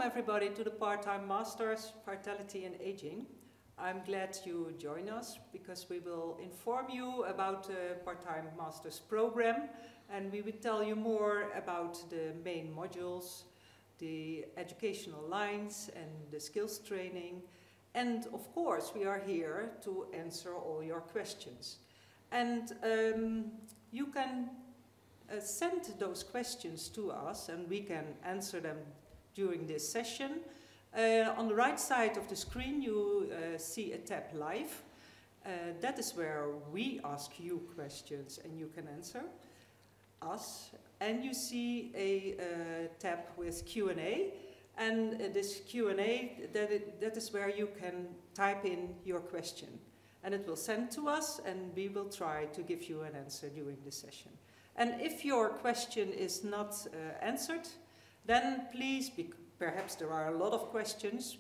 Welcome everybody to the Part-Time Masters Vitality and Aging. I'm glad you join us because we will inform you about the Part-Time Masters program, and we will tell you more about the main modules, the educational lines and the skills training. And of course we are here to answer all your questions. And you can send those questions to us and we can answer them during this session. On the right side of the screen you see a tab Live. That is where we ask you questions and you can answer us. And you see a tab with Q&A, and this Q&A, that is where you can type in your question. And it will send to us and we will try to give you an answer during the session. And if your question is not answered, then please, perhaps there are a lot of questions,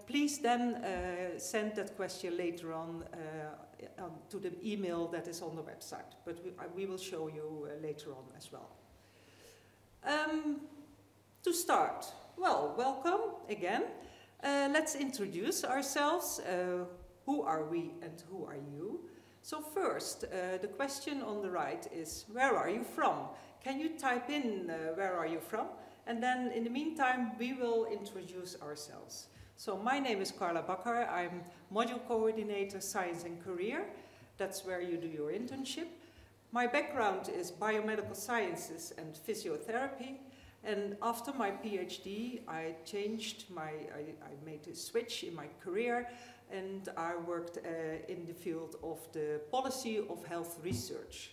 please then send that question later on to the email that is on the website. But we will show you later on as well. To start, well, welcome again. Let's introduce ourselves. Who are we and who are you? So first, the question on the right is, where are you from? Can you type in where are you from? And then in the meantime, we will introduce ourselves. So my name is Carla Bakker. I'm Module Coordinator, Science and Career. That's where you do your internship. My background is biomedical sciences and physiotherapy. And after my PhD, I made a switch in my career, and I worked in the field of the policy of health research.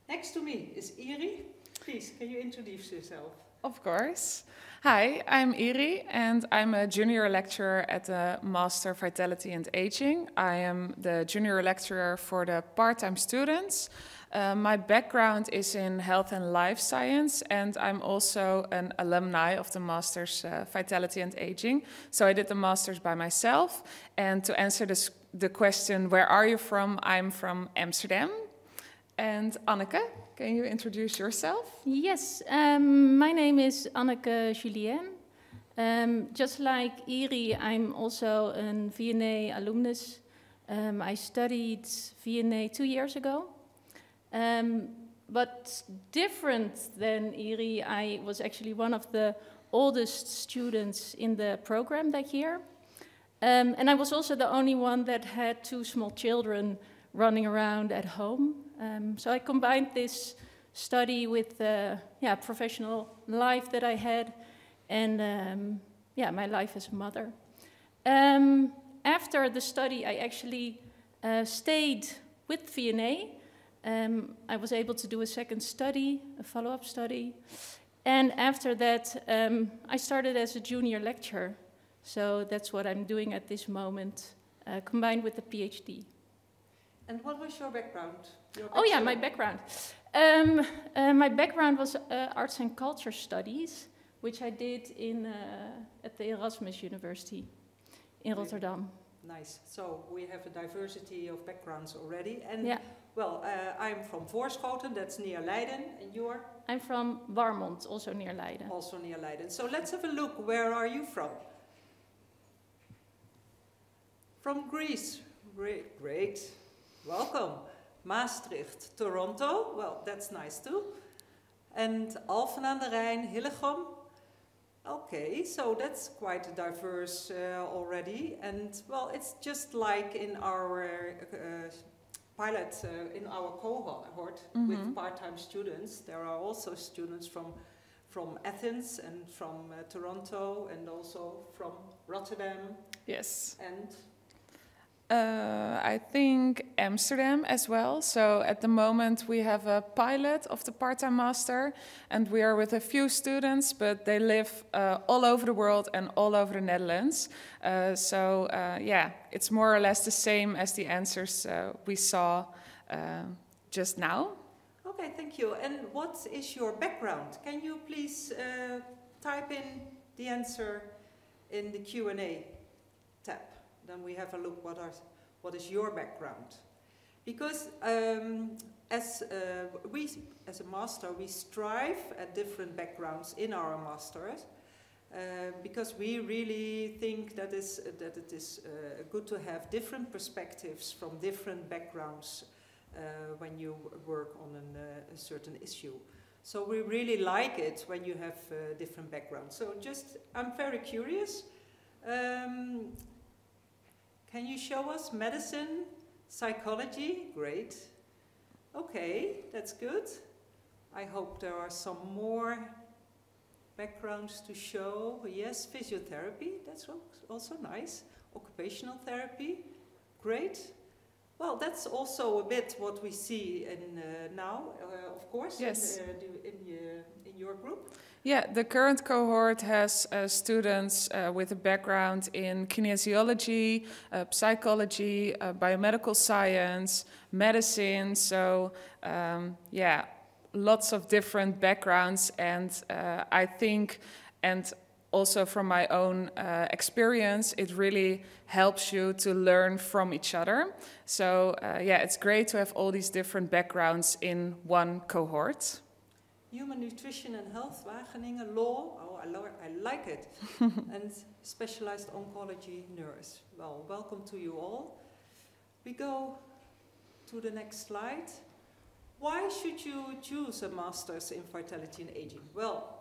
Next to me is Iri. Please, can you introduce yourself? Of course. Hi, I'm Iri, and I'm a junior lecturer at the Master Vitality and Aging. I am the junior lecturer for the part-time students. My background is in health and life science, and I'm also an alumni of the Master's Vitality and Aging. So I did the Master's by myself. And to answer the question, where are you from? I'm from Amsterdam. And Anneke, can you introduce yourself? Yes, my name is Anneke Julien. Just like Iri, I'm also a VNA alumnus. I studied VNA 2 years ago. But different than Iri, I was actually one of the oldest students in the program that year. And I was also the only one that had 2 small children running around at home. So I combined this study with the professional life that I had and my life as a mother. After the study, I actually stayed with VNA. I was able to do a second study, a follow-up study. And after that, I started as a junior lecturer. So that's what I'm doing at this moment, combined with the PhD. And what was your background? My background. My background was arts and culture studies, which I did at the Erasmus University in Rotterdam. Nice. So we have a diversity of backgrounds already. And yeah. Well, I'm from Voorschoten, that's near Leiden, and you are? I'm from Warmond, also near Leiden. Also near Leiden. So let's have a look. Where are you from? From Greece. Great. Welcome. Maastricht, Toronto. Well, that's nice too. And Alphen aan de Rijn, Hillegom. Okay, so that's quite diverse already. And well, it's just like in our pilot, in our cohort with part-time students. There are also students from Athens and from Toronto and also from Rotterdam. Yes. And I think Amsterdam as well. So at the moment we have a pilot of the part-time master, and we are with a few students, but they live all over the world and all over the Netherlands. It's more or less the same as the answers we saw just now. Okay, thank you. And what is your background? Can you please type in the answer in the Q&A tab? Then we have a look what is your background. Because as a master, we strive at different backgrounds in our masters. because we really think that it is good to have different perspectives from different backgrounds when you work on a certain issue. So we really like it when you have different backgrounds. So I'm very curious. Can you show us medicine, psychology? Great. Okay, that's good. I hope there are some more backgrounds to show. Yes, physiotherapy, that's also nice. Occupational therapy, great. Well, that's also a bit what we see in now, of course, yes. in your group. Yeah, the current cohort has students with a background in kinesiology, psychology, biomedical science, medicine. So, yeah, lots of different backgrounds, and I think, and also from my own experience, it really helps you to learn from each other. So yeah, it's great to have all these different backgrounds in one cohort. Human Nutrition and Health, Wageningen, Law, oh, I like it. And Specialized Oncology Nurse. Well, welcome to you all. We go to the next slide. Why should you choose a master's in vitality and aging? Well,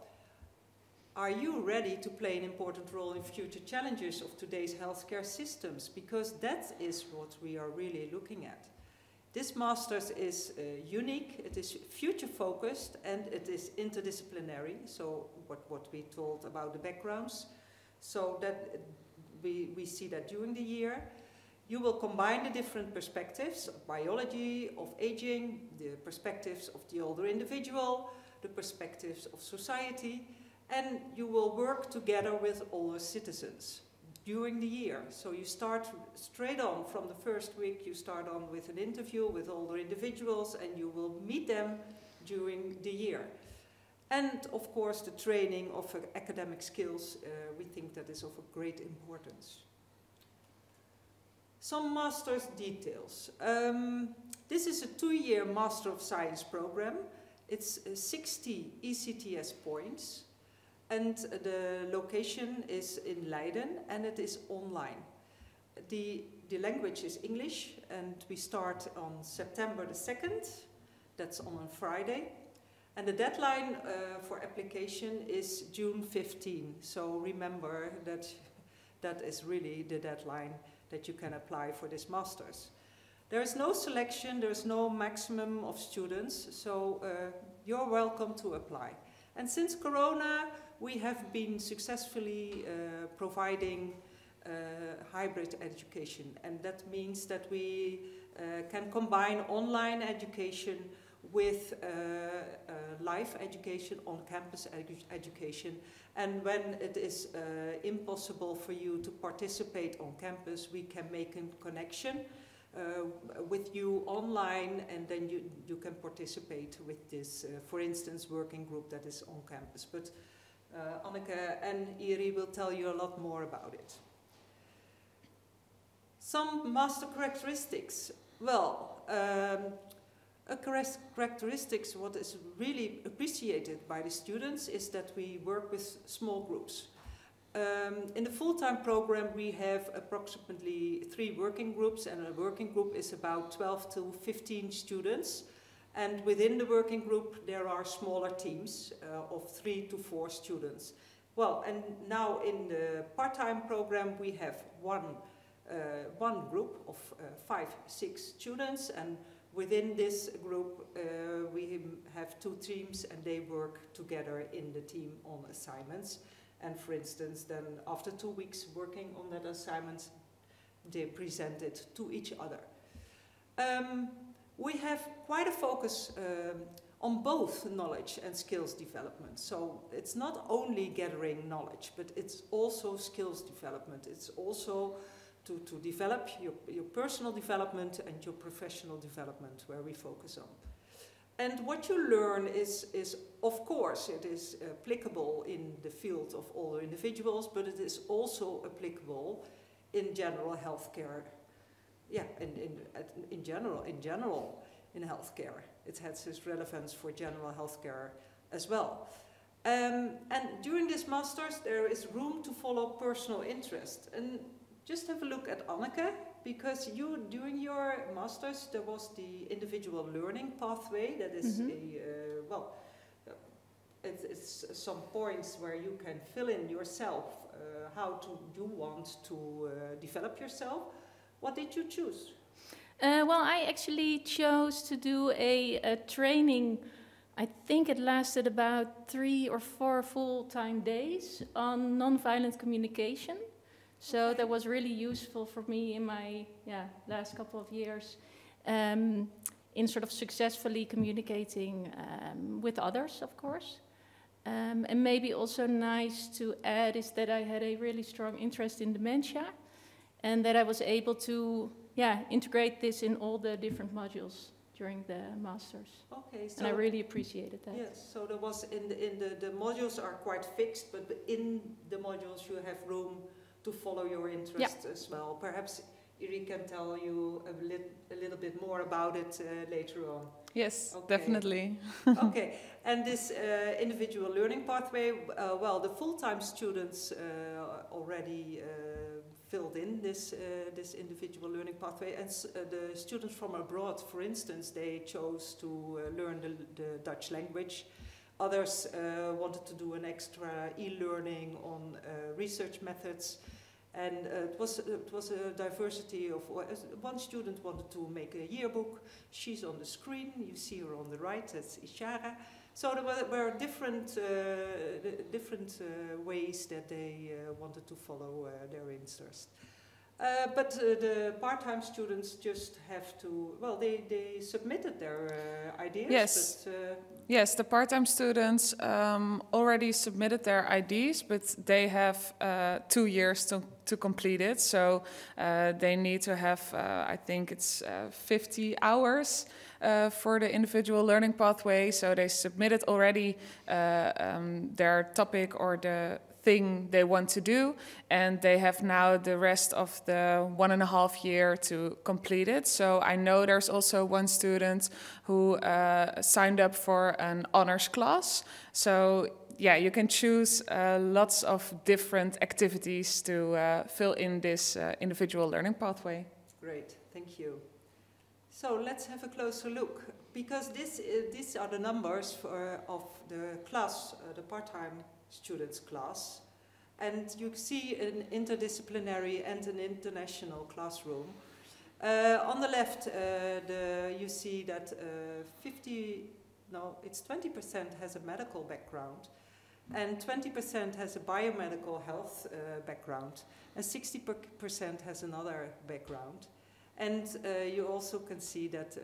are you ready to play an important role in future challenges of today's healthcare systems? Because that is what we are really looking at. This master's is unique, it is future focused, and it is interdisciplinary. So what we told about the backgrounds. So that we see that during the year. You will combine the different perspectives of biology, of aging, the perspectives of the older individual, the perspectives of society, and you will work together with older citizens during the year. So you start straight on from the first week, you start on with an interview with older individuals, and you will meet them during the year. And of course the training of academic skills, we think that is of a great importance. Some master's details. This is a 2-year Master of Science program. It's 60 ECTS points, and the location is in Leiden, and it is online. The language is English, and we start on September the 2nd. That's on a Friday. And the deadline for application is June 15. So remember that that is really the deadline that you can apply for this master's. There is no selection, there is no maximum of students, so you're welcome to apply. And since Corona, we have been successfully providing hybrid education, and that means that we can combine online education with live education, on-campus education. And when it is impossible for you to participate on campus, we can make a connection with you online, and then you can participate with this, for instance, working group that is on campus. But Anneke and Iri will tell you a lot more about it. Some master characteristics. Well, a characteristics, what is really appreciated by the students, is that we work with small groups. In the full-time program, we have approximately 3 working groups, and a working group is about 12 to 15 students. And within the working group, there are smaller teams of 3 to 4 students. Well, and now in the part-time program, we have one group of 5, 6 students, and within this group, we have 2 teams, and they work together in the team on assignments. And for instance, then after 2 weeks working on that assignment, they present it to each other. We have quite a focus on both knowledge and skills development. So it's not only gathering knowledge, but it's also skills development. It's also to develop your personal development and your professional development, where we focus on. And what you learn is of course, it is applicable in the field of older individuals, but it is also applicable in general healthcare. Yeah, in general in healthcare. It has its relevance for general healthcare as well. And during this master's, there is room to follow personal interest. And just have a look at Anneke, because you, during your master's, there was the individual learning pathway. That is it's some points where you can fill in yourself how you want to develop yourself. What did you choose? Well, I actually chose to do a training. I think it lasted about 3 or 4 full-time days on nonviolent communication. So that was really useful for me in my last couple of years in sort of successfully communicating with others, of course. And maybe also nice to add is that I had a really strong interest in dementia, and that I was able to integrate this in all the different modules during the masters. Okay, so and I really appreciated that. Yes, so there was the modules are quite fixed, but in the modules you have room to follow your interests as well. Perhaps Iri can tell you a little bit more about it later on. Yes, okay. Definitely. Okay, and this individual learning pathway, well, the full-time students already filled in this individual learning pathway, and the students from abroad, for instance, they chose to learn the Dutch language. Others wanted to do an extra e-learning on research methods. And it was a diversity of, one student wanted to make a yearbook. She's on the screen, you see her on the right, that's Ishara. So there were different ways that they wanted to follow their interest. But the part-time students just have to, well, they submitted their ideas. Yes. But, yes, the part-time students already submitted their IDs, but they have 2 years to complete it. So they need to have, I think it's 50 hours for the individual learning pathway. So they submitted already their topic or the thing they want to do, and they have now the rest of the 1.5 year to complete it. So I know there's also one student who signed up for an honors class. So yeah, you can choose lots of different activities to fill in this individual learning pathway. Great, thank you. So let's have a closer look, because these are the numbers of the class, the part-time students class, and you see an interdisciplinary and an international classroom. On the left, you see that 20% has a medical background, and 20% has a biomedical health background, and 60% has another background. And you also can see that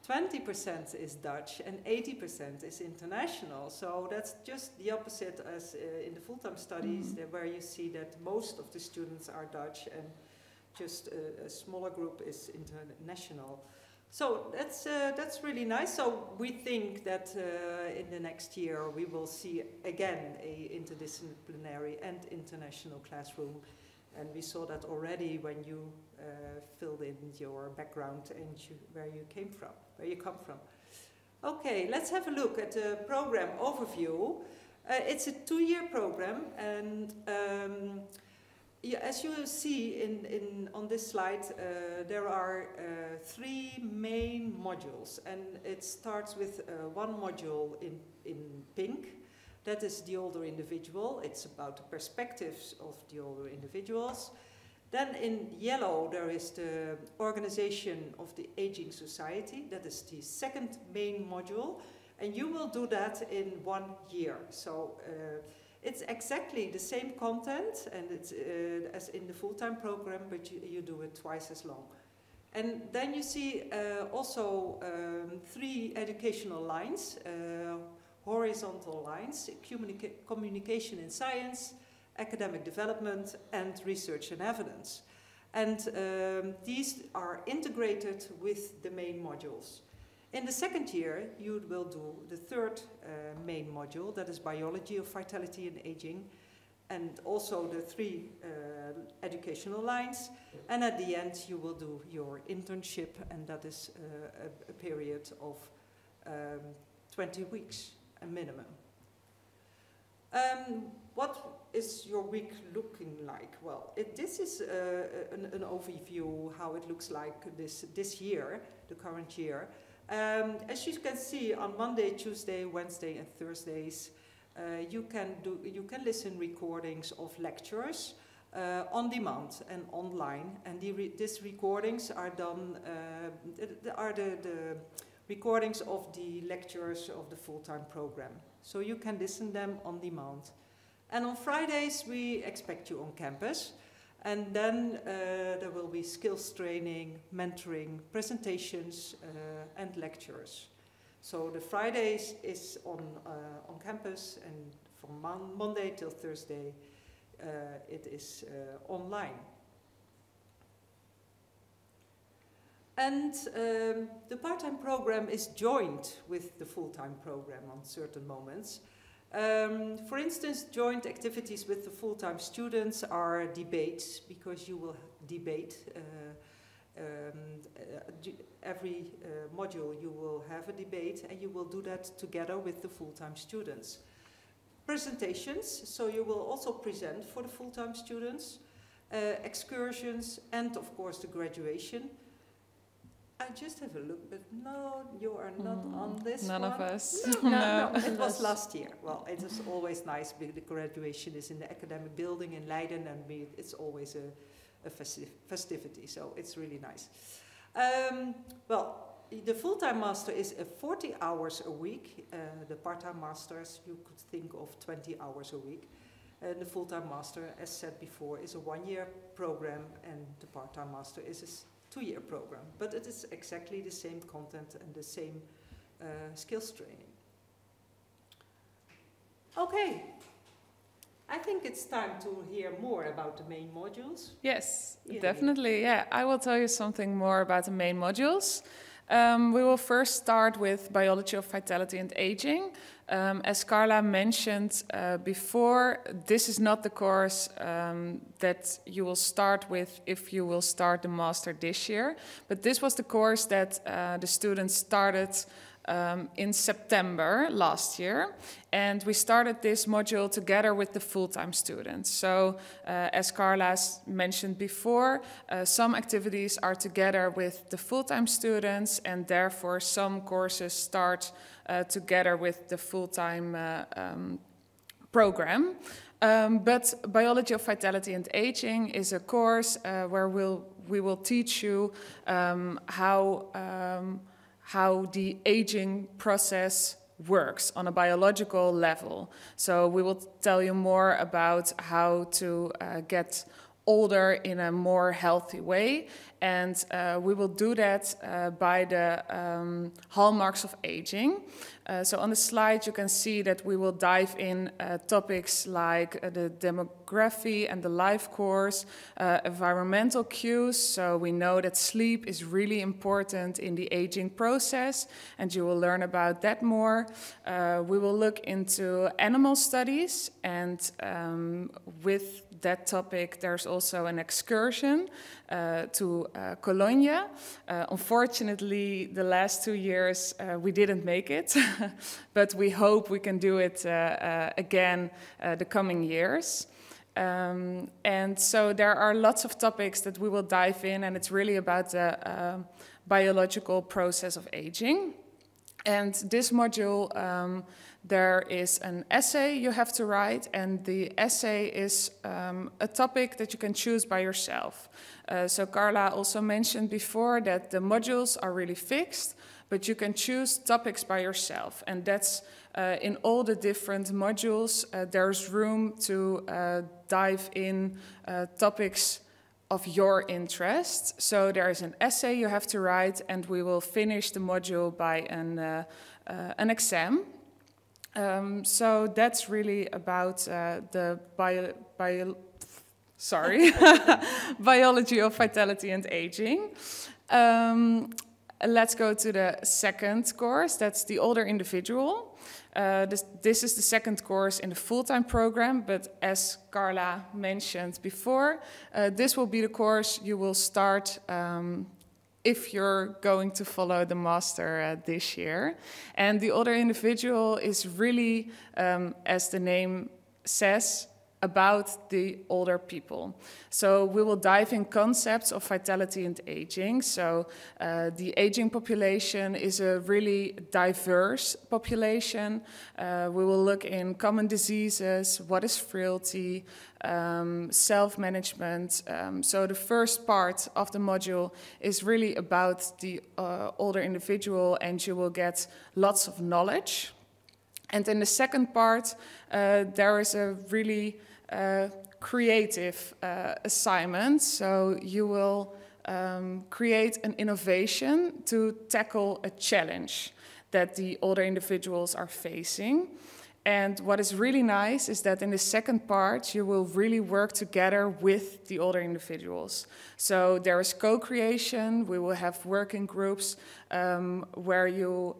20% is Dutch and 80% is international. So that's just the opposite as in the full-time studies, where you see that most of the students are Dutch and just a smaller group is international. So that's really nice. So we think that in the next year we will see again a interdisciplinary and international classroom. And we saw that already when you filled in your background and where you come from. Okay, let's have a look at the program overview. It's a 2-year program, and as you see on this slide, there are 3 main modules, and it starts with one module in pink. That is the older individual. It's about the perspectives of the older individuals. Then in yellow, there is the organization of the aging society. That is the second main module. And you will do that in 1 year. So it's exactly the same content and it's as in the full-time program, but you do it twice as long. And then you see also 3 educational lines. Horizontal lines, communication in science, academic development, and research and evidence. And these are integrated with the main modules. In the second year, you will do the 3rd main module, that is biology of vitality and aging, and also the 3 educational lines. And at the end, you will do your internship, and that is a period of 20 weeks. A minimum. What is your week looking like? Well, this is an overview how it looks like this year, the current year. As you can see, on Monday, Tuesday, Wednesday, and Thursdays, you can listen recordings of lectures on demand and online. And these recordings are done the recordings of the lectures of the full-time program. So you can listen them on demand. And on Fridays, we expect you on campus. And then there will be skills training, mentoring, presentations, and lectures. So the Fridays is on campus, and from Monday till Thursday, it is online. And the part-time program is joined with the full-time program on certain moments. For instance, joint activities with the full-time students are debates, because you will debate every module. You will have a debate, and you will do that together with the full-time students. Presentations, so you will also present for the full-time students, excursions, and of course the graduation. I just have a look, but no, you are not on this None one. of us. No, it was last year. Well, it is always nice because the graduation is in the academic building in Leiden, and it's always a festivity, so it's really nice. Well, the full-time master is 40 hours a week. The part-time masters, you could think of 20 hours a week. The full-time master, as said before, is a one-year program, and the part-time master is a 2-year program. But it is exactly the same content and the same skills training. Okay. I think it's time to hear more about the main modules. Yes, Yeah. definitely. Yeah, I will tell you something more about the main modules. We will first start with biology of vitality and aging. As Carla mentioned before, this is not the course that you will start with if you will start the master this year, but this was the course that the students started in September last year, and we started this module together with the full-time students. So as Carla mentioned before, some activities are together with the full-time students, and therefore some courses start together with the full-time program. But Biology of Vitality and Aging is a course where we will teach you how the aging process works on a biological level. So we will tell you more about how to get older in a more healthy way, and we will do that by the hallmarks of aging. So on the slide you can see that we will dive in topics like the demography and the life course, environmental cues, so we know that sleep is really important in the aging process, and you will learn about that more. We will look into animal studies, and with that topic there's also an excursion to Cologne. Unfortunately, the last 2 years we didn't make it, but we hope we can do it again the coming years. And so there are lots of topics that we will dive in, and it's really about the biological process of aging. And this module, there is an essay you have to write, and the essay is a topic that you can choose by yourself. So Carla also mentioned before that the modules are really fixed, but you can choose topics by yourself, and that's in all the different modules. There's room to dive in topics of your interest. So there is an essay you have to write, and we will finish the module by an exam. So that's really about the biology of vitality and aging. Let's go to the second course. That's the older individual. This is the second course in the full-time program, but as Carla mentioned before, this will be the course you will start if you're going to follow the master this year. And the older individual is really, as the name says about the older people. So we will dive in concepts of vitality and aging. So the aging population is a really diverse population. We will look in common diseases, what is frailty, self-management. So the first part of the module is really about the older individual, and you will get lots of knowledge. And in the second part, there is a really creative assignment. So you will create an innovation to tackle a challenge that the older individuals are facing. And what is really nice is that in the second part, you will really work together with the older individuals. So there is co-creation. We will have working groups where you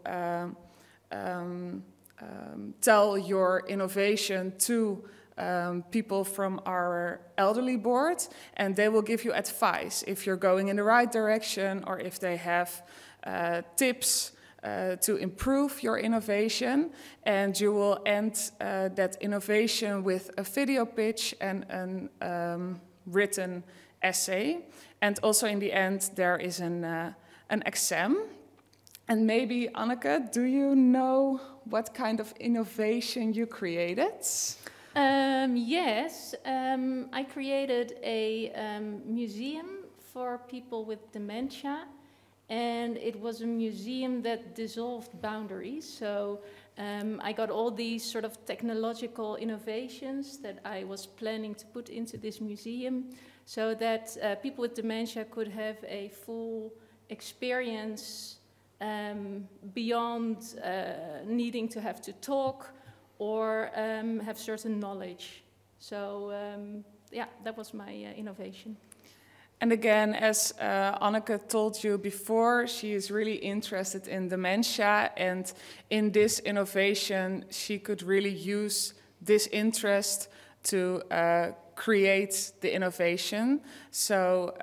tell your innovation to people from our elderly board, and they will give you advice if you're going in the right direction or if they have tips to improve your innovation. And you will end that innovation with a video pitch and a written essay. And also in the end, there is an exam. And maybe, Anneke, do you know what kind of innovation you created? Yes, I created a museum for people with dementia, and it was a museum that dissolved boundaries. So I got all these sort of technological innovations that I was planning to put into this museum so that people with dementia could have a full experience beyond needing to have to talk or have certain knowledge. So yeah, that was my innovation. And again, as Anneke told you before, she is really interested in dementia, and in this innovation, she could really use this interest to create the innovation. So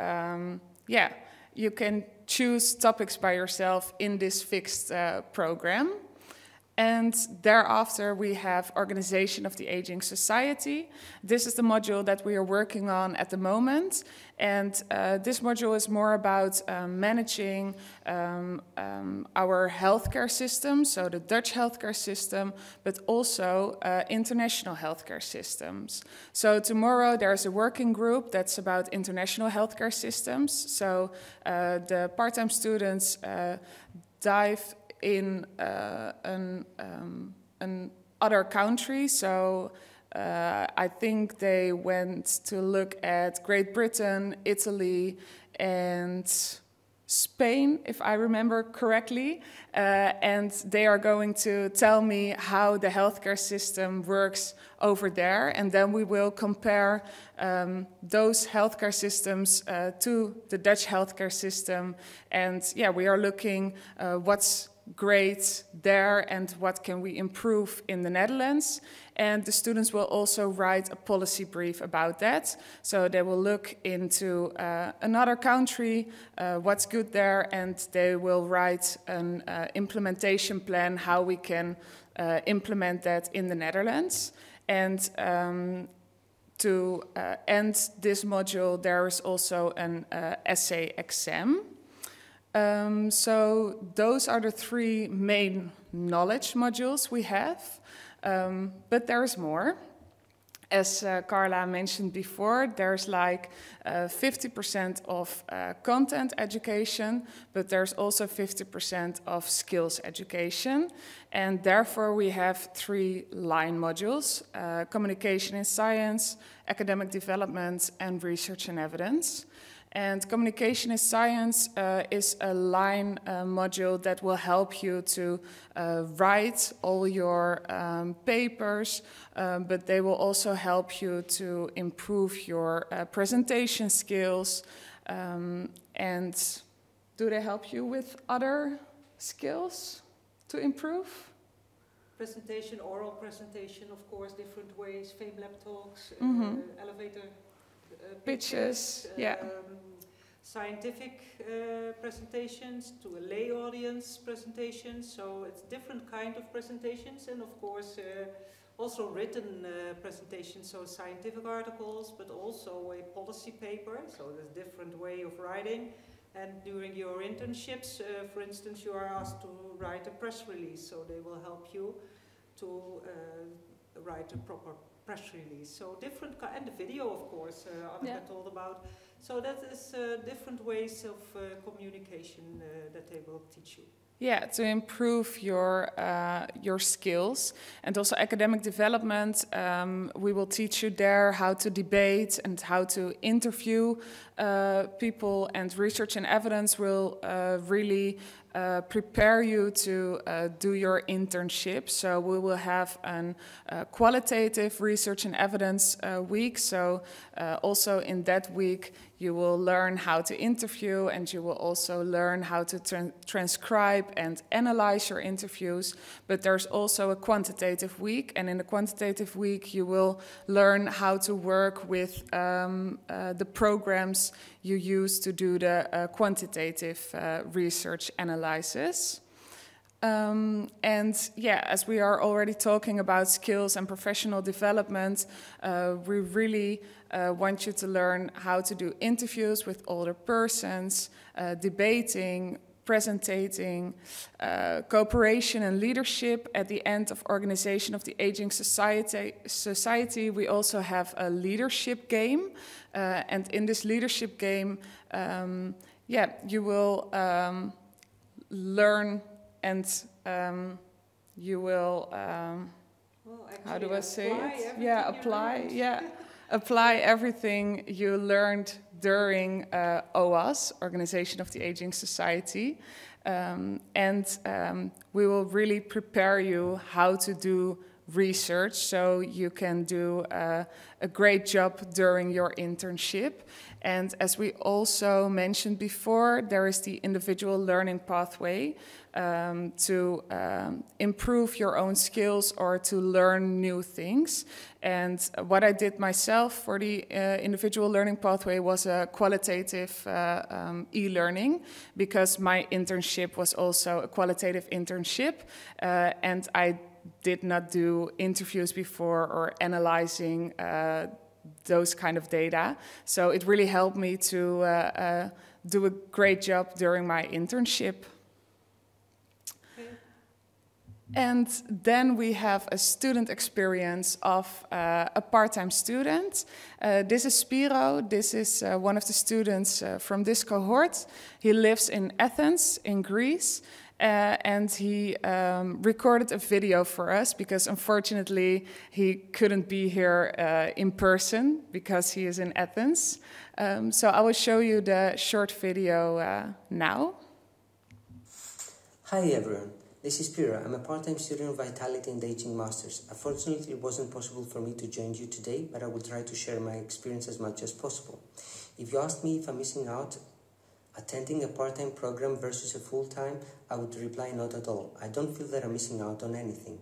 yeah, you can choose topics by yourself in this fixed program. And thereafter, we have Organization of the Aging Society. This is the module that we are working on at the moment. And this module is more about managing our healthcare system, so the Dutch healthcare system, but also international healthcare systems. So tomorrow, there's a working group that's about international healthcare systems. So the part-time students dive in an other country. So I think they went to look at Great Britain, Italy, and Spain, if I remember correctly. And they are going to tell me how the healthcare system works over there. And then we will compare those healthcare systems to the Dutch healthcare system. And yeah, we are looking what's great there and what can we improve in the Netherlands. And the students will also write a policy brief about that. So they will look into another country, what's good there, and they will write an implementation plan, how we can implement that in the Netherlands. And to end this module, there is also an essay exam. So those are the three main knowledge modules we have, but there is more. As Carla mentioned before, there's like 50% of content education, but there's also 50% of skills education. And therefore we have three line modules: communication in science, academic development, and research and evidence. And communication in science is a line module that will help you to write all your papers, but they will also help you to improve your presentation skills. And do they help you with other skills to improve? Presentation, oral presentation, of course, different ways, FameLab talks, elevator pitches, yeah. Scientific presentations to a lay audience presentations. So it's different kind of presentations, and of course Also written presentations, so scientific articles, but also a policy paper, so there's a different way of writing. And during your internships, for instance, you are asked to write a press release, so they will help you to write a proper press release. So different, and the video, of course, Anneke told about. So that is different ways of communication that they will teach you. Yeah, to improve your skills and also academic development. We will teach you there how to debate and how to interview people, and research and evidence will really prepare you to do your internship. So we will have a qualitative research and evidence week. So also in that week you will learn how to interview, and you will also learn how to transcribe and analyze your interviews. But there's also a quantitative week, and in the quantitative week you will learn how to work with the programs you use to do the quantitative research analysis. And yeah, as we are already talking about skills and professional development, we really want you to learn how to do interviews with older persons, debating, presenting, cooperation and leadership. At the end of organization of the Aging Society, we also have a leadership game. And in this leadership game, you will learn and you will, how do I say it? Yeah, apply everything you learned during OAS, Organization of the Aging Society. We will really prepare you how to do research so you can do a great job during your internship. And as we also mentioned before, there is the individual learning pathway to improve your own skills or to learn new things. And what I did myself for the individual learning pathway was a qualitative e-learning, because my internship was also a qualitative internship, and I did not do interviews before or analyzing those kind of data. So it really helped me to do a great job during my internship. And then we have a student experience of a part-time student. This is Spiro. This is one of the students from this cohort. He lives in Athens, in Greece. And he recorded a video for us, because unfortunately he couldn't be here in person because he is in Athens. So I will show you the short video now. Hi everyone, this is Spiro. I'm a part-time student of Vitality and Aging Masters. Unfortunately, it wasn't possible for me to join you today, but I will try to share my experience as much as possible. If you ask me if I'm missing out attending a part-time program versus a full-time, I would reply not at all. I don't feel that I'm missing out on anything.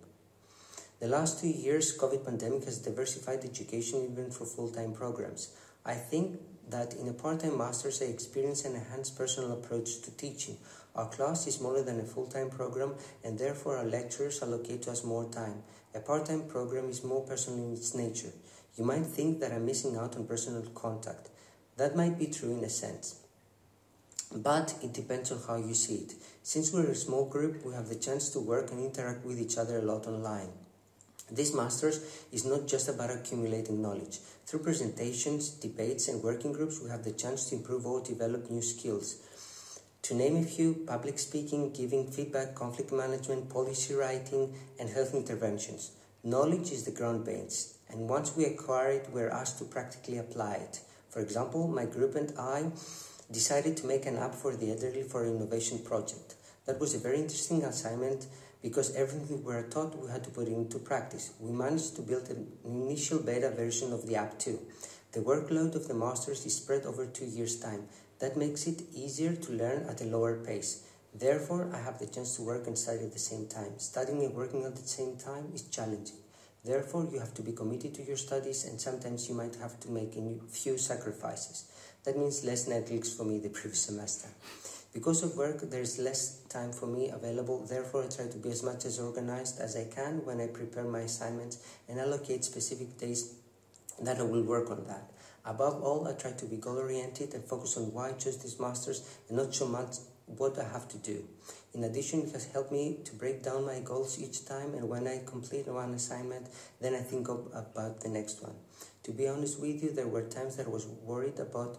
The last 2 years, COVID pandemic has diversified education even for full-time programs. I think that in a part-time master's I experience an enhanced personal approach to teaching. Our class is smaller than a full-time program, and therefore our lecturers allocate to us more time. A part-time program is more personal in its nature. You might think that I'm missing out on personal contact. That might be true in a sense, but it depends on how you see it. Since we're a small group, we have the chance to work and interact with each other a lot online. This master's is not just about accumulating knowledge. Through presentations, debates, and working groups, we have the chance to improve or develop new skills. To name a few: public speaking, giving feedback, conflict management, policy writing, and health interventions. Knowledge is the ground base, and once we acquire it, we're asked to practically apply it. For example, my group and I decided to make an app for the elderly for an innovation project. That was a very interesting assignment, because everything we were taught we had to put into practice. We managed to build an initial beta version of the app too. The workload of the masters is spread over 2 years' time. That makes it easier to learn at a lower pace. Therefore, I have the chance to work and study at the same time. Studying and working at the same time is challenging. Therefore, you have to be committed to your studies, and sometimes you might have to make a few sacrifices. That means less Netflix for me the previous semester. Because of work, there is less time for me available, therefore I try to be as much as organized as I can when I prepare my assignments and allocate specific days that I will work on that. Above all, I try to be goal-oriented and focus on why I chose these masters and not so much what I have to do. In addition, it has helped me to break down my goals each time, and when I complete one assignment, then I think about the next one. To be honest with you, there were times that I was worried about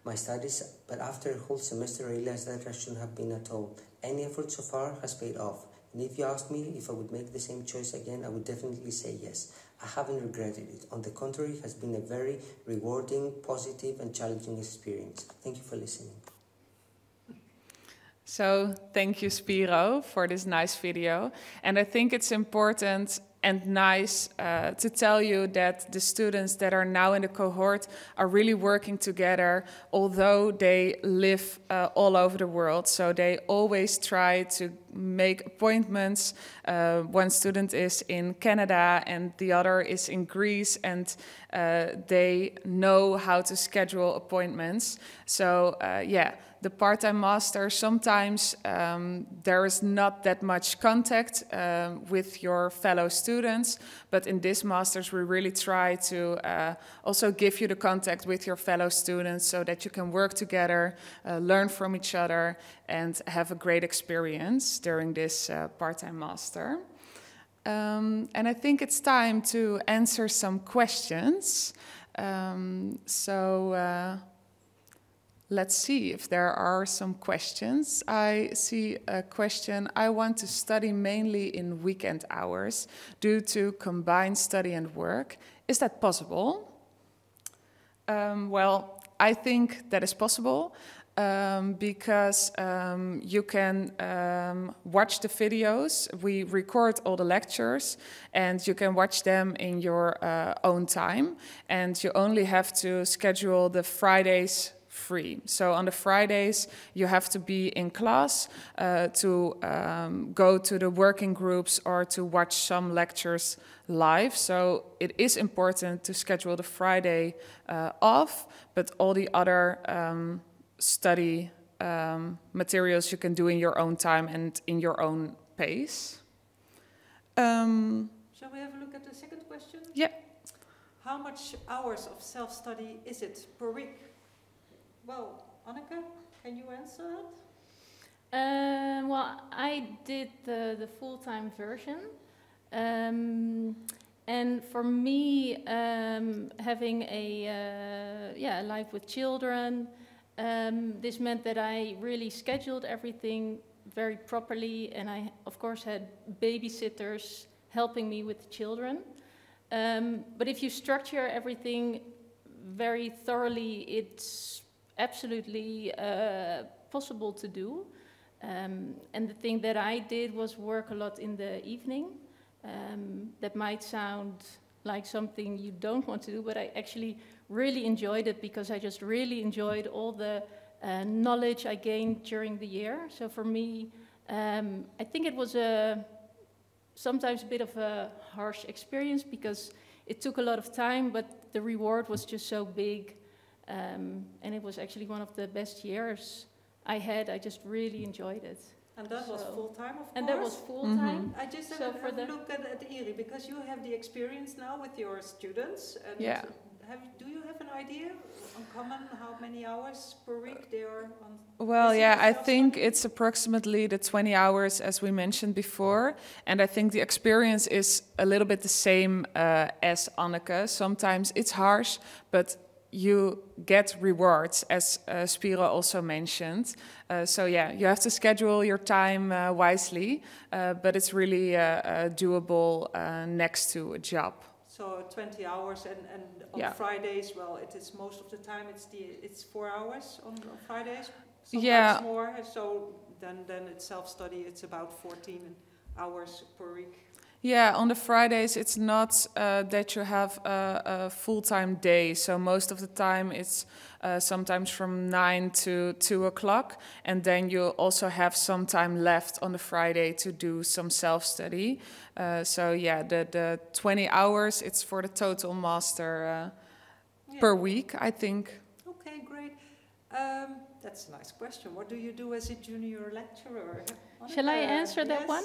my studies, but after a whole semester I realized that I shouldn't have been at all. Any effort so far has paid off, and if you asked me if I would make the same choice again, I would definitely say yes. I haven't regretted it. On the contrary, it has been a very rewarding, positive and challenging experience. Thank you for listening. So thank you, Spiro, for this nice video. And I think it's important and nice to tell you that the students that are now in the cohort are really working together, although they live all over the world. So they always try to make appointments. One student is in Canada and the other is in Greece, and they know how to schedule appointments. So yeah, the part-time master, sometimes there is not that much contact with your fellow students, but in this masters we really try to also give you the contact with your fellow students so that you can work together, learn from each other, and have a great experience during this part-time master. And I think it's time to answer some questions. Let's see if there are some questions. I see a question. I want to study mainly in weekend hours due to combined study and work. Is that possible? Well, I think that is possible because you can watch the videos. We record all the lectures and you can watch them in your own time. And you only have to schedule the Fridays free. So on the Fridays you have to be in class to go to the working groups or to watch some lectures live. So it is important to schedule the Friday off, but all the other study materials you can do in your own time and in your own pace. Shall we have a look at the second question? Yeah. How much hours of self-study is it per week? Well, Anneke, can you answer that? Well, I did the full-time version. And for me, having a life with children, this meant that I really scheduled everything very properly, and I, of course, had babysitters helping me with the children. But if you structure everything very thoroughly, it's absolutely possible to do. And the thing that I did was work a lot in the evening. That might sound like something you don't want to do, but I actually really enjoyed it because I just really enjoyed all the knowledge I gained during the year. So for me, I think it was sometimes a bit of a harsh experience because it took a lot of time, but the reward was just so big. And it was actually one of the best years I had. I just really enjoyed it. And that was full-time, of course? And that was full-time. I just have a look at Iri, because you have the experience now with your students. And yeah. Do you have an idea on common how many hours per week they are on? Well, yeah, I think it's approximately the 20 hours as we mentioned before. And I think the experience is a little bit the same as Anneke. Sometimes it's harsh, but you get rewards, as Spiro also mentioned. So yeah, you have to schedule your time wisely, but it's really doable next to a job. So 20 hours, and on Fridays, well, it is most of the time. It's 4 hours on Fridays. Sometimes more. So then it's self-study. It's about 14 hours per week. Yeah, on the Fridays it's not that you have a full-time day. So most of the time it's sometimes from 9 to 2 o'clock. And then you also have some time left on the Friday to do some self-study. So yeah, the 20 hours, it's for the total master per week, I think. Okay, great. That's a nice question. What do you do as a junior lecturer? Shall I answer that one?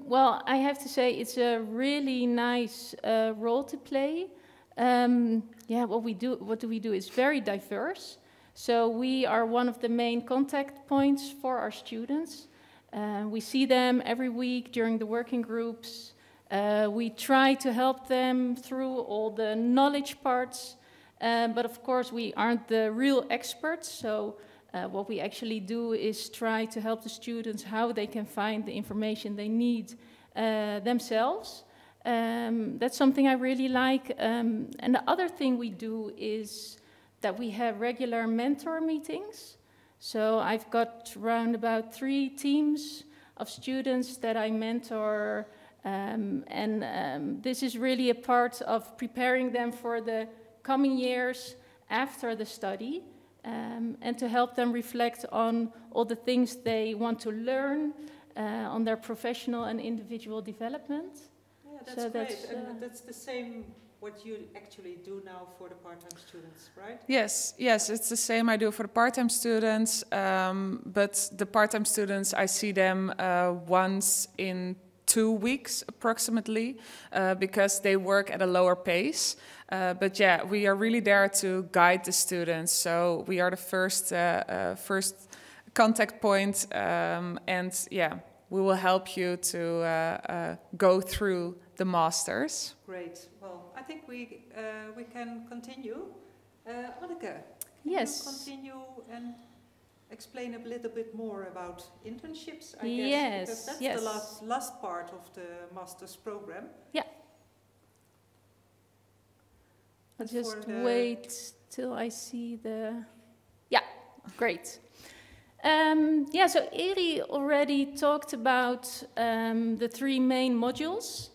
Well, I have to say it's a really nice role to play. Yeah, what do we do? It's very diverse. So we are one of the main contact points for our students. We see them every week during the working groups. We try to help them through all the knowledge parts. But of course, we aren't the real experts. So what we actually do is try to help the students how they can find the information they need themselves. That's something I really like. And the other thing we do is that we have regular mentor meetings. So I've got around about 3 teams of students that I mentor. This is really a part of preparing them for the coming years after the study, and to help them reflect on all the things they want to learn, on their professional and individual development. Yeah, that's so great. And that's the same what you actually do now for the part-time students, right? Yes, it's the same I do for the part-time students, but the part-time students, I see them once in 2 weeks approximately, because they work at a lower pace. But yeah, we are really there to guide the students. So we are the first contact point, and yeah, we will help you to go through the masters. Great. Well, I think we can continue. Anneke, can yes. you continue and explain a little bit more about internships, I guess? Yes, because that's yes. the last part of the master's program. Yeah. I'll just wait till I see the... Yeah, great. Yeah, so Eri already talked about the 3 main modules,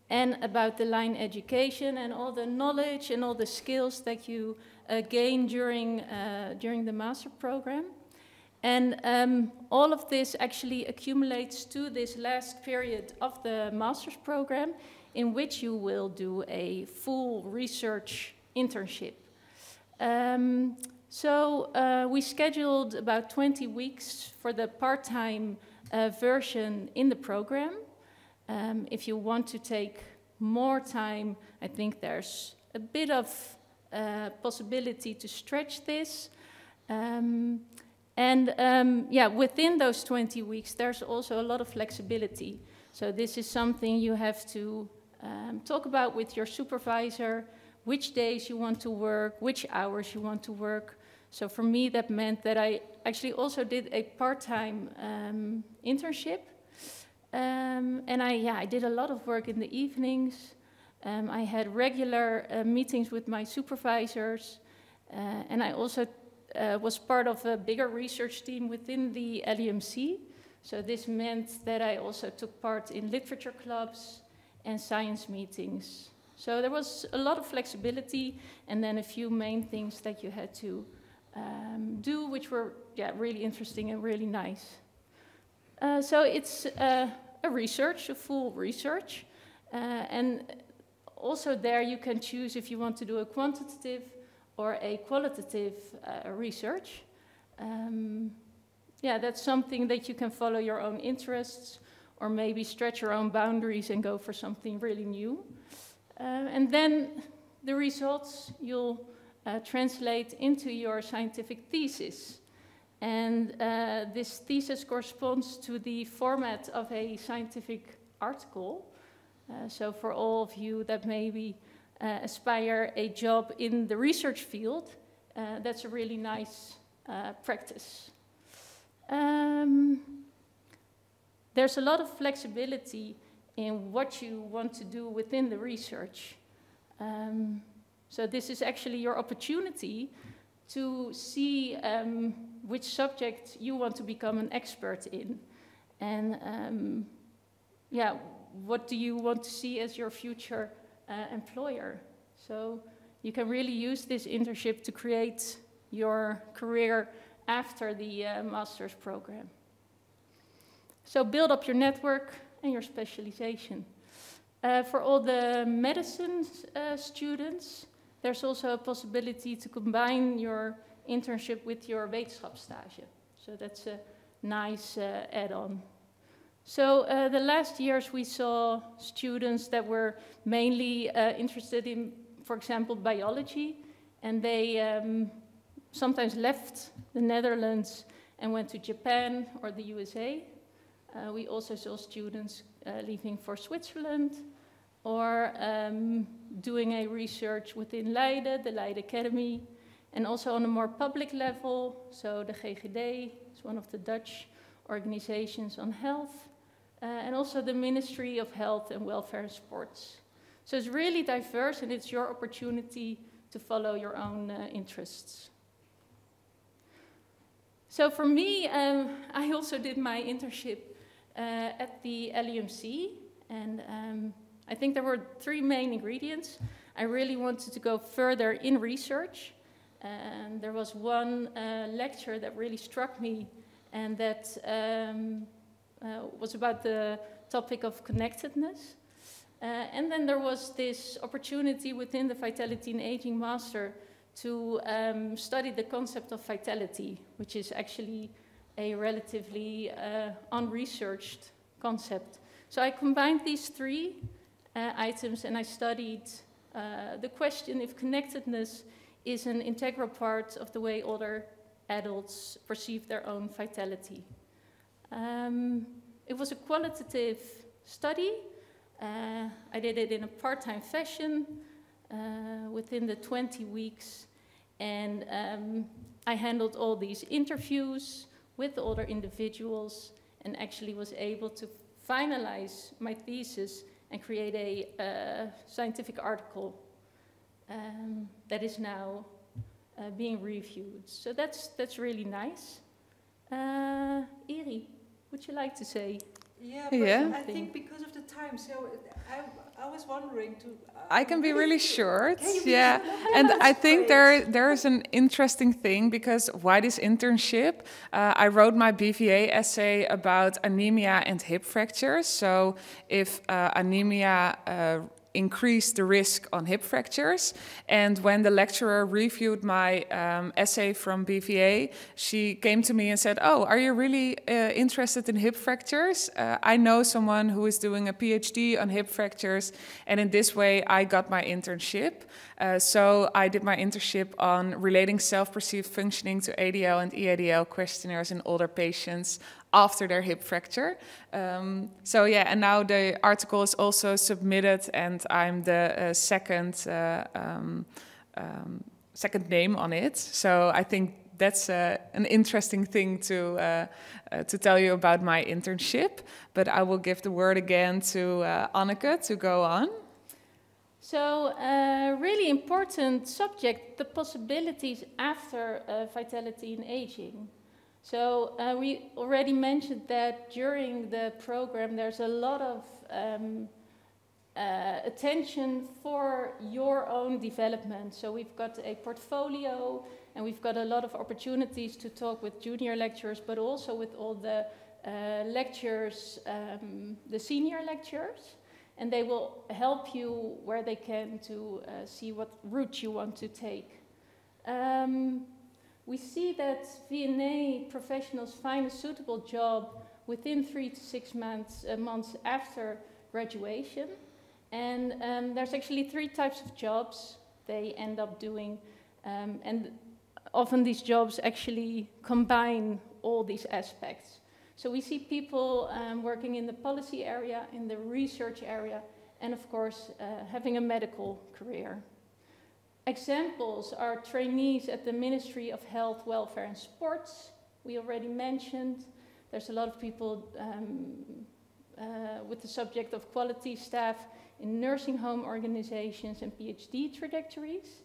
and about the line education and all the knowledge and all the skills that you gain during the master program. And all of this actually accumulates to this last period of the master's program, in which you will do a full research internship. So we scheduled about 20 weeks for the part-time version in the program. If you want to take more time, I think there's a bit of possibility to stretch this. Yeah, within those 20 weeks, there's also a lot of flexibility. So this is something you have to talk about with your supervisor, which days you want to work, which hours you want to work. So for me, that meant that I actually also did a part-time internship. And I did a lot of work in the evenings. I had regular meetings with my supervisors. And I also was part of a bigger research team within the LUMC. So this meant that I also took part in literature clubs and science meetings. So there was a lot of flexibility, and then a few main things that you had to do, which were really interesting and really nice. So it's a full research, and also there you can choose if you want to do a quantitative or a qualitative research. That's something that you can follow your own interests, or maybe stretch your own boundaries and go for something really new. And then the results you'll translate into your scientific thesis. And this thesis corresponds to the format of a scientific article. So for all of you that maybe aspire a job in the research field, that's a really nice practice. There's a lot of flexibility in what you want to do within the research. So this is actually your opportunity to see which subject you want to become an expert in. And what do you want to see as your future employer? So you can really use this internship to create your career after the master's program. So build up your network and your specialization. For all the medicine students, there's also a possibility to combine your internship with your wetenschapsstage. So that's a nice add-on. So the last years we saw students that were mainly interested in, for example, biology, and they sometimes left the Netherlands and went to Japan or the USA. We also saw students leaving for Switzerland or doing a research within Leiden, the Leiden Academy, and also on a more public level. So the GGD is one of the Dutch organizations on health, and also the Ministry of Health and Welfare and Sports. So it's really diverse, and it's your opportunity to follow your own interests. So for me, I also did my internship at the LUMC, and I think there were 3 main ingredients. I really wanted to go further in research, and there was one lecture that really struck me, and that was about the topic of connectedness. And then there was this opportunity within the Vitality in Aging Master to study the concept of vitality, which is actually a relatively unresearched concept. So I combined these 3 items, and I studied the question if connectedness is an integral part of the way older adults perceive their own vitality. It was a qualitative study. I did it in a part-time fashion within the 20 weeks, and I handled all these interviews with older individuals and actually was able to finalize my thesis and create a scientific article that is now being reviewed. So that's really nice. Iri, would you like to say? Yeah, but I think because of the time, so I was wondering to... I can be really short, yeah. And I think there is an interesting thing, because why this internship? I wrote my BVA essay about anemia and hip fractures. So if anemia increase the risk on hip fractures. And when the lecturer reviewed my essay from BVA, she came to me and said, "Oh, are you really interested in hip fractures? I know someone who is doing a PhD on hip fractures." And in this way, I got my internship. So I did my internship on relating self-perceived functioning to ADL and EADL questionnaires in older patients after their hip fracture. So yeah, and now the article is also submitted, and I'm the second name on it. So I think that's an interesting thing to tell you about my internship. But I will give the word again to Anneke to go on. So really important subject, the possibilities after vitality in aging. So we already mentioned that during the program there's a lot of attention for your own development. So we've got a portfolio, and we've got a lot of opportunities to talk with junior lecturers, but also with all the lecturers, the senior lecturers, and they will help you where they can to see what route you want to take. We see that VNA professionals find a suitable job within 3 to 6 months after graduation. And there's actually 3 types of jobs they end up doing. And often these jobs actually combine all these aspects. So we see people working in the policy area, in the research area, and of course having a medical career. Examples are trainees at the Ministry of Health, Welfare and Sports. We already mentioned. There's a lot of people with the subject of quality staff in nursing home organizations and PhD trajectories.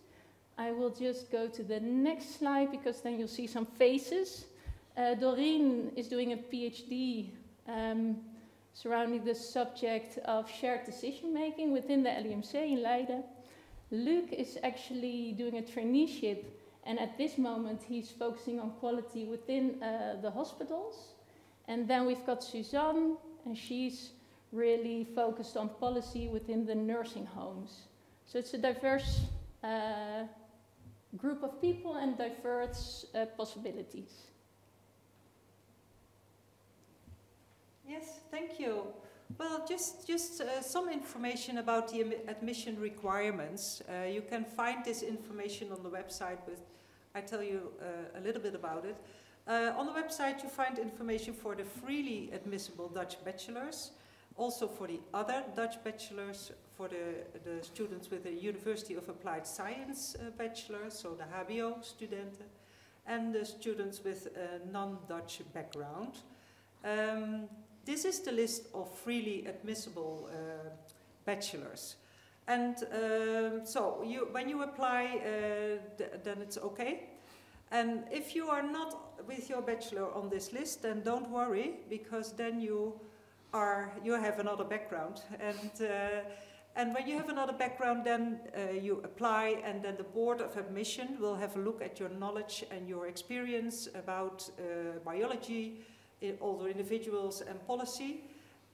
I will just go to the next slide, because then you'll see some faces. Doreen is doing a PhD surrounding the subject of shared decision making within the LUMC in Leiden. Luc is actually doing a traineeship, and at this moment he's focusing on quality within the hospitals. And then we've got Suzanne, and she's really focused on policy within the nursing homes. So it's a diverse group of people and diverse possibilities. Yes, thank you. Well, just some information about the admission requirements. You can find this information on the website, but I tell you a little bit about it. On the website you find information for the freely admissible Dutch bachelors, also for the other Dutch bachelors, for the students with the University of Applied Science bachelor, so the HBO studenten, and the students with a non-Dutch background. This is the list of freely admissible bachelors. And so when you apply, then it's okay. And if you are not with your bachelor on this list, then don't worry, because then you have another background. And when you have another background, then you apply, and then the Board of Admission will have a look at your knowledge and your experience about biology, older individuals and policy,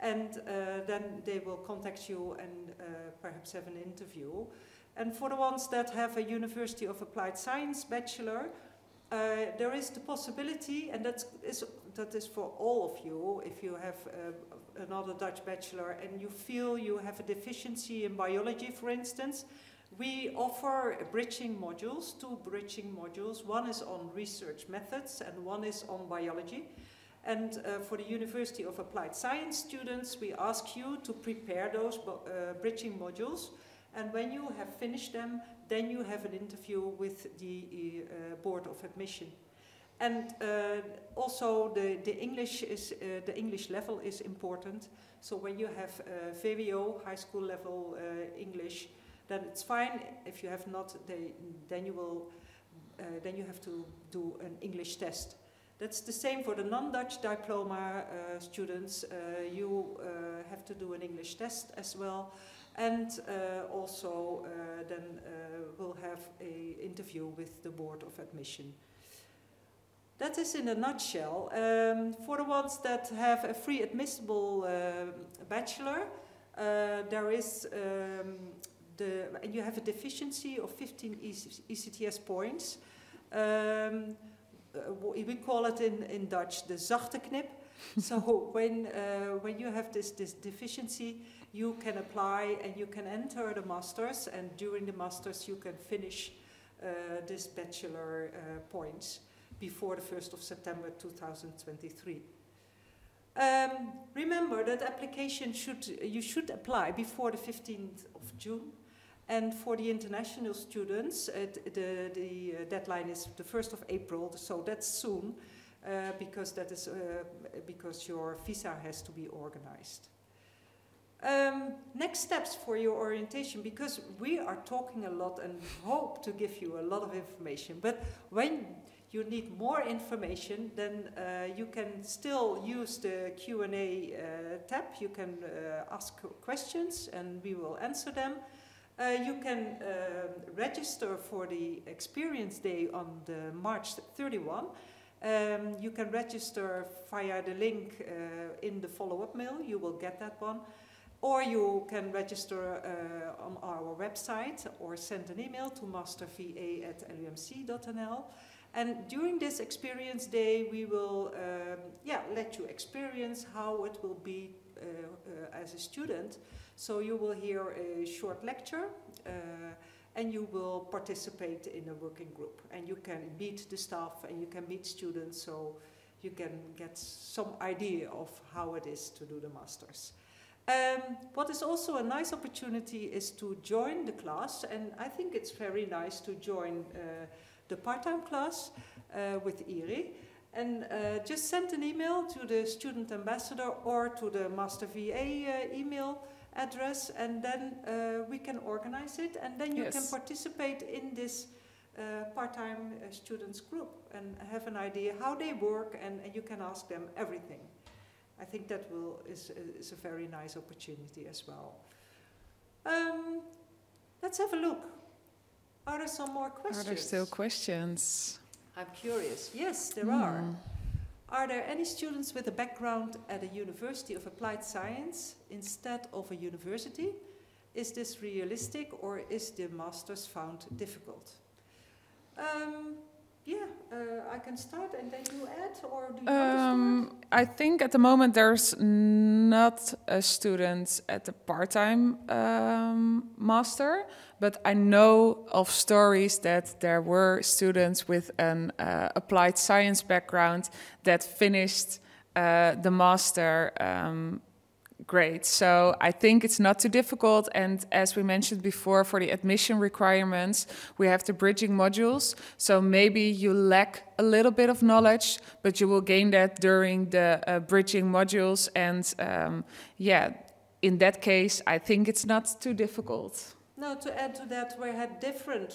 and then they will contact you and perhaps have an interview. And for the ones that have a University of Applied Science bachelor, there is the possibility, and that is for all of you, if you have another Dutch bachelor and you feel you have a deficiency in biology, for instance, we offer bridging modules, 2 bridging modules. One is on research methods and one is on biology. And for the University of Applied Science students, we ask you to prepare those bridging modules. And when you have finished them, then you have an interview with the Board of Admission. And also the English level is important. So when you have VWO, high school level English, then it's fine. If you have not, then you have to do an English test. That's the same for the non-Dutch diploma students. You have to do an English test as well. And also then we'll have an interview with the Board of Admission. That is in a nutshell. For the ones that have a free admissible bachelor, there is and you have a deficiency of 15 ECTS points. We call it in Dutch the zachte knip. So when you have this deficiency, you can apply and you can enter the masters, and during the masters you can finish this bachelor points before the 1st of September 2023. Remember that application you should apply before the 15th of June. And for the international students, the deadline is the 1st of April, so that's soon, because that is because your visa has to be organized. Next steps for your orientation, because we are talking a lot and hope to give you a lot of information, but when you need more information, then you can still use the Q&A tab. You can ask questions and we will answer them. You can register for the Experience Day on the March 31. You can register via the link in the follow-up mail. You will get that one. Or you can register on our website or send an email to masterva@lumc.nl. And during this Experience Day, we will let you experience how it will be as a student. So you will hear a short lecture and you will participate in a working group. And you can meet the staff and you can meet students, so you can get some idea of how it is to do the masters. What is also a nice opportunity is to join the class, and I think it's very nice to join the part-time class with Iri. And just send an email to the student ambassador or to the Master VA email address, and then we can organize it, and then you can participate in this part-time students group and have an idea how they work, and you can ask them everything. I think that is a very nice opportunity as well. Let's have a look. Are there some more questions? Are there still questions? I'm curious. Yes, there are. Are there any students with a background at a University of Applied Science instead of a university? Is this realistic, or is the master's found difficult? I can start and then you add, or do you want to start? I think at the moment there's not a student at the part-time master, but I know of stories that there were students with an applied science background that finished the master grade. So I think it's not too difficult, and as we mentioned before, for the admission requirements we have the bridging modules, so maybe you lack a little bit of knowledge, but you will gain that during the bridging modules, and yeah, in that case I think it's not too difficult. No, to add to that, we had different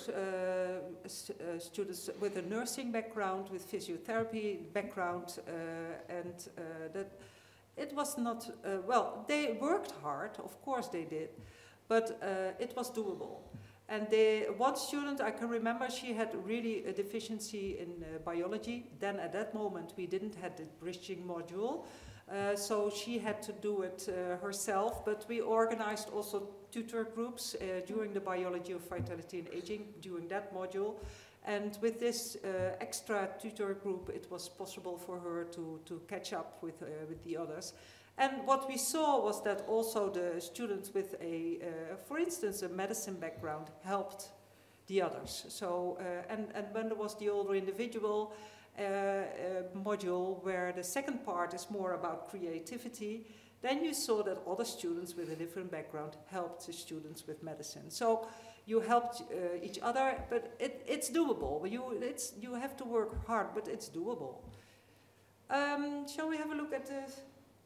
students with a nursing background, with physiotherapy background, and that it was not, well, they worked hard, of course they did, but it was doable. And one student, I can remember, she had really a deficiency in biology. Then at that moment we didn't have the bridging module, so she had to do it herself, but we organized also tutor groups during the biology of vitality and aging during that module. And with this extra tutor group, it was possible for her to catch up with the others. And what we saw was that also the students with for instance, a medicine background helped the others. So, and when there was the older individual module where the second part is more about creativity, then you saw that other students with a different background helped the students with medicine. So you helped each other, but it's doable. You have to work hard, but it's doable. Shall we have a look at the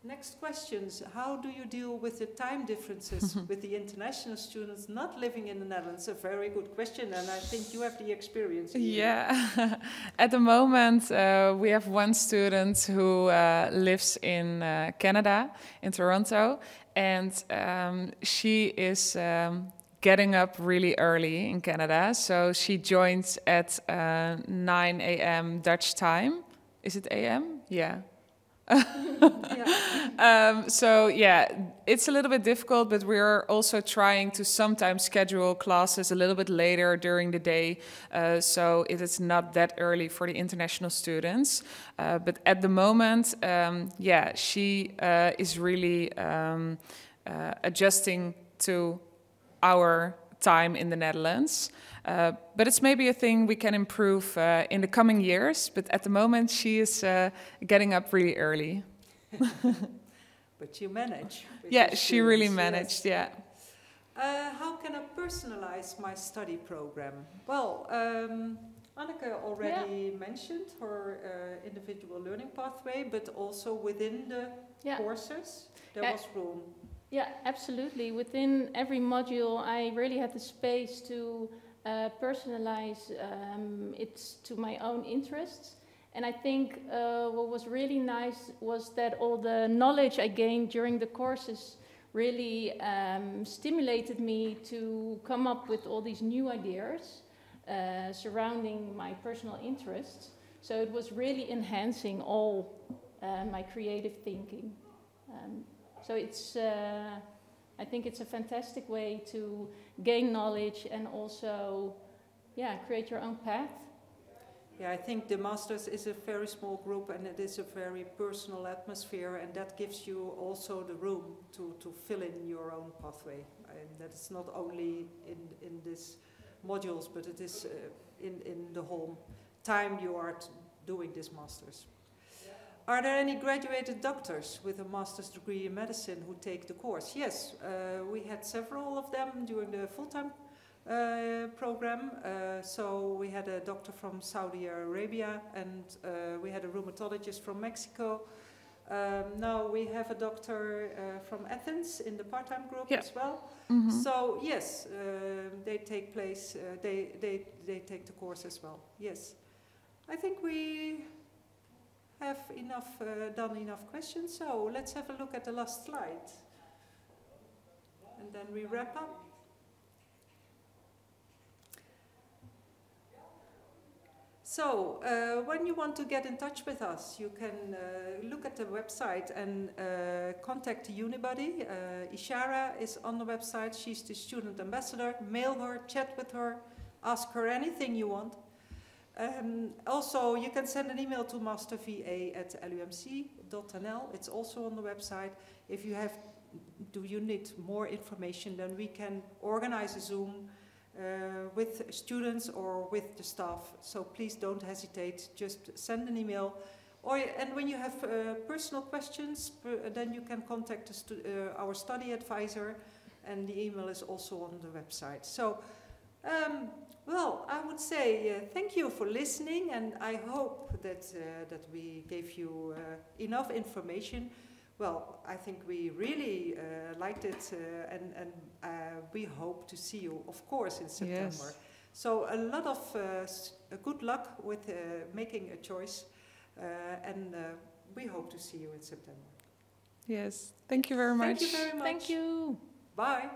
next questions? How do you deal with the time differences with the international students not living in the Netherlands? A very good question, and I think you have the experience here. Yeah, at the moment we have one student who lives in Canada, in Toronto, and she is getting up really early in Canada, so she joins at 9 a.m. Dutch time. Is it a.m.? Yeah. So yeah, it's a little bit difficult, but we're also trying to sometimes schedule classes a little bit later during the day, so it is not that early for the international students. But at the moment, yeah, she is really adjusting to our time in the Netherlands. But it's maybe a thing we can improve in the coming years. But at the moment, she is getting up really early. But you manage. Yeah, she really managed, yes. Yeah. How can I personalize my study program? Well, Anneke already mentioned her individual learning pathway, but also within the courses, there was room. Yeah, absolutely. Within every module, I really had the space to personalize it to my own interests. And I think what was really nice was that all the knowledge I gained during the courses really stimulated me to come up with all these new ideas surrounding my personal interests. So it was really enhancing all my creative thinking. So it's, I think it's a fantastic way to gain knowledge and also, create your own path. Yeah, I think the Masters is a very small group and it is a very personal atmosphere, and that gives you also the room to fill in your own pathway. And that is not only in these modules, but it is in the whole time you are doing this Masters. Are there any graduated doctors with a master's degree in medicine who take the course? Yes, we had several of them during the full-time program. So we had a doctor from Saudi Arabia, and we had a rheumatologist from Mexico. Now we have a doctor from Athens in the part-time group as well. Mm-hmm. So yes, they take place. They take the course as well. Yes, I think we have done enough questions. So let's have a look at the last slide, and then we wrap up. So, when you want to get in touch with us, you can look at the website and contact Unibody. Ishara is on the website. She's the student ambassador. Mail her, chat with her, ask her anything you want. Also, you can send an email to masterva@lumc.nl. It's also on the website. If you need more information, then we can organize a Zoom with students or with the staff. So please don't hesitate. Just send an email. And when you have personal questions, then you can contact our study advisor, and the email is also on the website. So, well, I would say thank you for listening, and I hope that we gave you enough information. Well, I think we really liked it, and we hope to see you, of course, in September. Yes. So a lot of good luck with making a choice. And we hope to see you in September. Yes. Thank you very much. Thank you very much. Thank you. Bye.